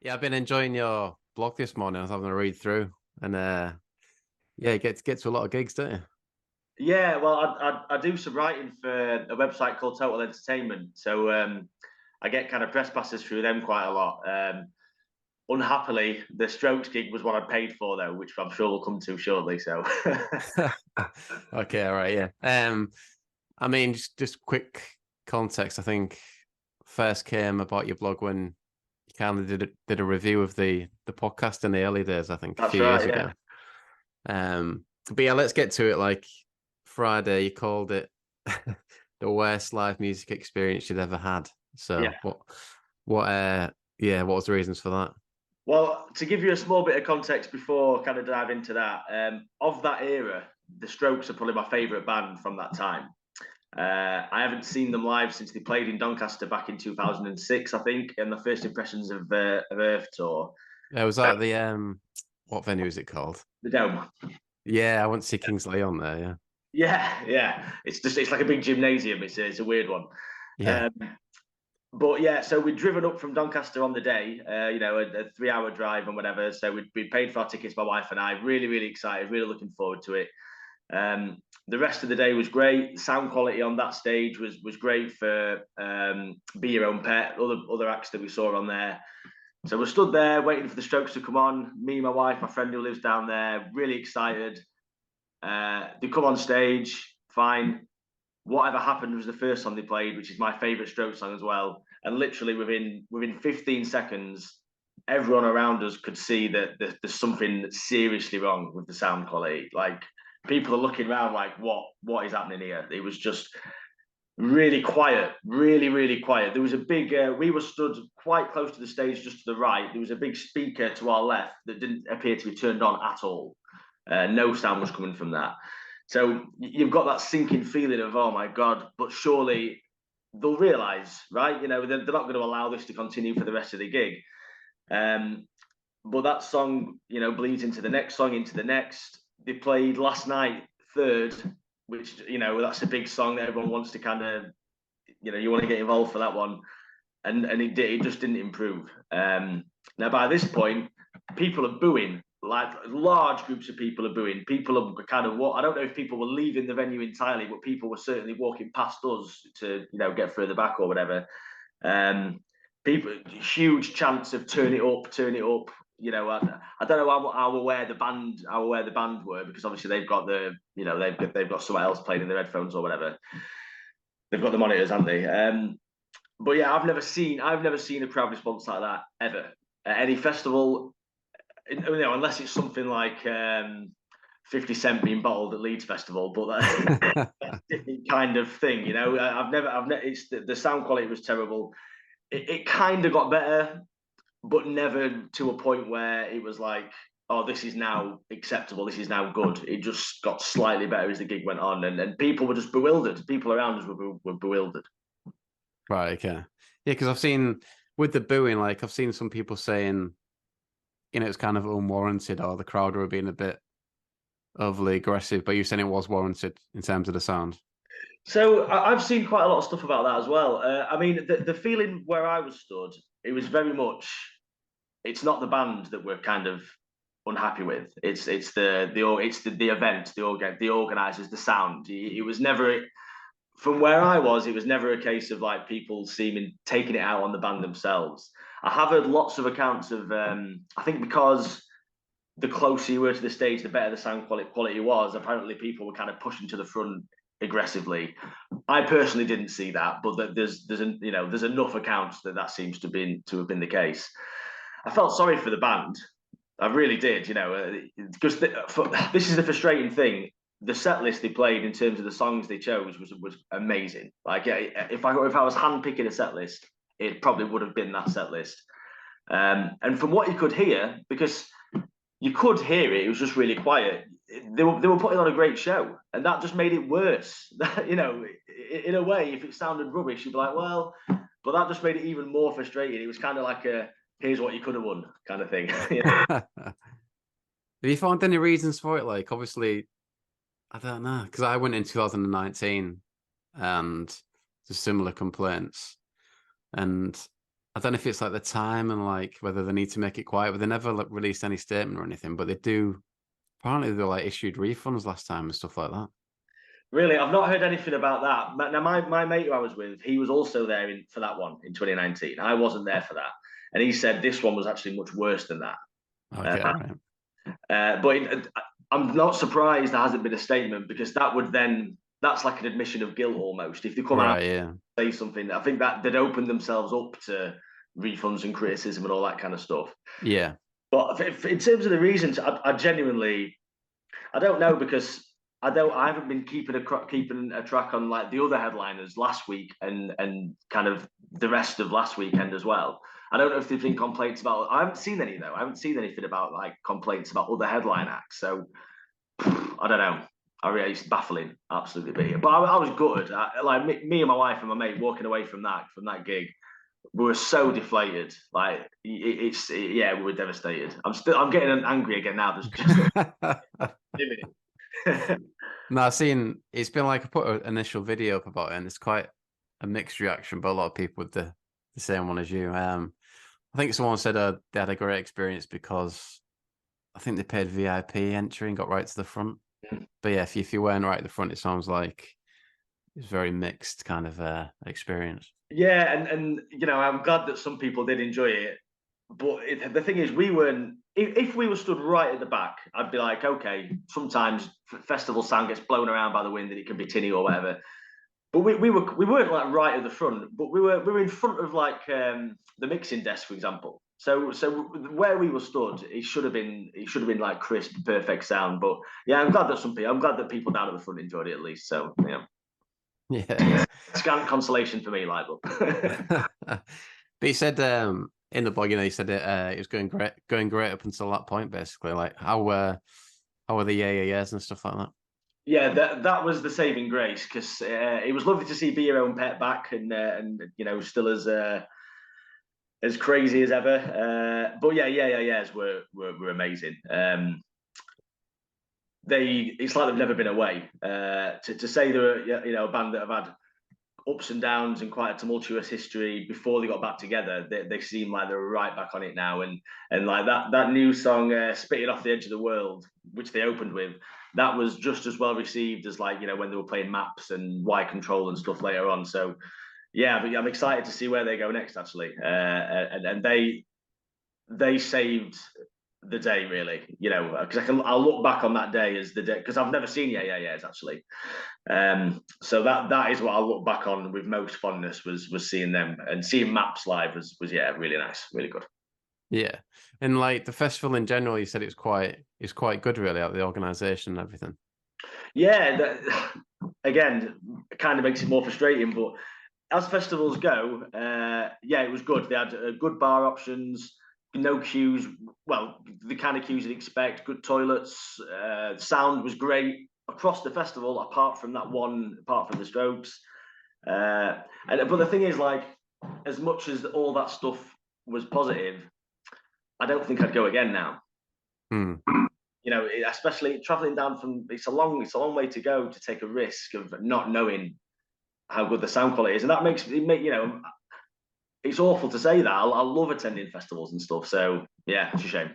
Yeah, I've been enjoying your blog this morning. I was having a read through, and yeah, you get to a lot of gigs, don't you? Yeah, well, I do some writing for a website called Total Entertainment, so I get kind of press passes through them quite a lot. Unhappily, the Strokes gig was what I paid for though, which I'm sure we'll come to shortly. So Okay, all right, yeah. I mean, just quick context. I think first came about your blog when you kind of did a review of the podcast in the early days. I think a that's few years right. Yeah, ago. But yeah, let's get to it. Like Friday, you called it the worst live music experience you'd ever had. yeah. So yeah, what was the reasons for that? Well, to give you a small bit of context before kind of dive into that, of that era, the Strokes are probably my favourite band from that time. I haven't seen them live since they played in Doncaster back in 2006, I think, and the first impressions of Earth tour. Yeah, was that the what venue is it called? The Dome. Yeah, I went to see Kings Leon there, yeah. Yeah. It's like a big gymnasium. It's a weird one. Yeah. Um, but yeah, so we'd driven up from Doncaster on the day, a 3 hour drive and whatever. So we paid for our tickets, my wife and I. Really excited, really looking forward to it. The rest of the day was great. The sound quality on that stage was great for Be Your Own Pet, other acts that we saw on there. So we stood there waiting for the Strokes to come on. Me, my wife, my friend who lives down there, really excited. They come on stage, fine. Whatever happened was the first song they played, which is my favourite Stroke song as well. And literally within 15 seconds, everyone around us could see that there's something seriously wrong with the sound quality. Like people are looking around, like what is happening here? It was just really quiet, really quiet. There was a big. We were stood quite close to the stage, just to the right. There was a big speaker to our left that didn't appear to be turned on at all. No sound was coming from that. So you've got that sinking feeling of, oh my God, but surely they'll realise, right? They're not going to allow this to continue for the rest of the gig. Um, but that song, bleeds into the next song, into the next. They played last night third, which, that's a big song that everyone wants to kind of, you want to get involved for that one. And it just didn't improve. Now, by this point, people are booing, like large groups of people are booing. People are kind of I don't know if people were leaving the venue entirely, but people were certainly walking past us to get further back or whatever. Um, People, huge chance of turn it up, turn it up. I don't know how aware the band were, because obviously they've got they've got someone else playing in their headphones or whatever. They've got the monitors, haven't they? But yeah, I've never seen a crowd response like that ever at any festival. Unless it's something like 50 Cent being bottled at Leeds Festival, but that's a different kind of thing. I've never. It's the sound quality was terrible. It kind of got better, but never to a point where it was like, oh, this is now acceptable. This is now good. It just got slightly better as the gig went on, and people were just bewildered. People around us were bewildered. Right, okay. Yeah, because I've seen with the booing, like I've seen some people saying, it's kind of unwarranted or the crowd were being a bit overly aggressive, but you're saying it was warranted in terms of the sound. So I've seen quite a lot of stuff about that as well. I mean, the feeling where I was stood, it was very much. It's not the band that we're kind of unhappy with. It's the event, the organisers, the sound. It was never, from where I was. It was never a case of like people seeming taking it out on the band themselves. I have heard lots of accounts of. I think because the closer you were to the stage, the better the sound quality was. Apparently, people were kind of pushing to the front aggressively. I personally didn't see that, but there's enough accounts that seems to have been the case. I felt sorry for the band. I really did, because this is the frustrating thing. The set list they played in terms of the songs they chose was amazing. Like, if I was handpicking a set list, it probably would have been that set list. And from what you could hear, because you could hear it. It was just really quiet. They were putting on a great show, and that just made it worse. In a way, if it sounded rubbish, you'd be like, well, but that just made it even more frustrating. It was kind of like a here's what you could have won kind of thing. Have you found any reasons for it? Like, obviously, I don't know, because I went in 2019 and there's similar complaints. And I don't know if it's like the time and like whether they need to make it quiet, but they never like released any statement or anything. But they do. Apparently, they like issued refunds last time and stuff like that. Really, I've not heard anything about that. Now, my mate who I was with, he was also there for that one in 2019. I wasn't there for that, and he said this one was actually much worse than that. Okay, right. I'm not surprised there hasn't been a statement, because that's like an admission of guilt almost. If they come out Right, yeah. and say something, I think that they'd open themselves up to refunds and criticism and all that kind of stuff. Yeah. But in terms of the reasons, I genuinely, I don't know, because I haven't been keeping a track on like the other headliners last week and kind of the rest of last weekend as well. I don't know if there's been complaints about. I haven't seen any though. I haven't seen anything about like complaints about other headline acts. So I don't know. It's baffling, absolutely. But I was gutted. Like me and my wife and my mate walking away from that gig, we were so deflated. Like yeah, we were devastated. I'm getting angry again now. There's just No, I've seen it's been like I put an initial video up about it, and it's quite a mixed reaction, but a lot of people with the same one as you. I think someone said they had a great experience because I think they paid VIP entry and got right to the front. But yeah, if you weren't right at the front, it sounds like it's very mixed kind of experience. Yeah, and you know, I'm glad that some people did enjoy it. But the thing is, we weren't. If we were stood right at the back, I'd be like, okay. Sometimes festival sound gets blown around by the wind, and it can be tinny or whatever. But we weren't like right at the front, but we were in front of like the mixing desk, for example. So where we were stood, it should have been like crisp, perfect sound. But yeah, I'm glad that people down at the front enjoyed it at least. So yeah. Yeah. Scant consolation for me, Libel. But he said in the blog, you said it was going great up until that point, basically. Like how were the years and stuff like that? Yeah, that was the saving grace, because it was lovely to see Be Your Own Pet back and still as crazy as ever. But yeah, were amazing. It's like they've never been away. To say they're a band that have had ups and downs and quite a tumultuous history before they got back together, they seem like they're right back on it now. And like that new song, "Spitting Off the Edge of the World," which they opened with, that was just as well received as like when they were playing Maps and Y Control and stuff later on. So yeah, but I'm excited to see where they go next, actually. And they saved the day, really, because I'll look back on that day as the day, because I've never seen Yeahs actually. So that is what I'll look back on with most fondness, was seeing them, and seeing Maps live was really nice, really good. Yeah, and like the festival in general, you said it's quite good, really, like the organisation and everything. Yeah, again, it kind of makes it more frustrating, but as festivals go, yeah, it was good. They had good bar options, no queues. Well, the kind of queues you'd expect. Good toilets. Sound was great across the festival, apart from the Strokes. But the thing is, like, as much as all that stuff was positive, I don't think I'd go again now. Especially traveling down from, it's a long way to go to take a risk of not knowing how good the sound quality is, and that makes it's awful to say that. I love attending festivals and stuff, so yeah, it's a shame.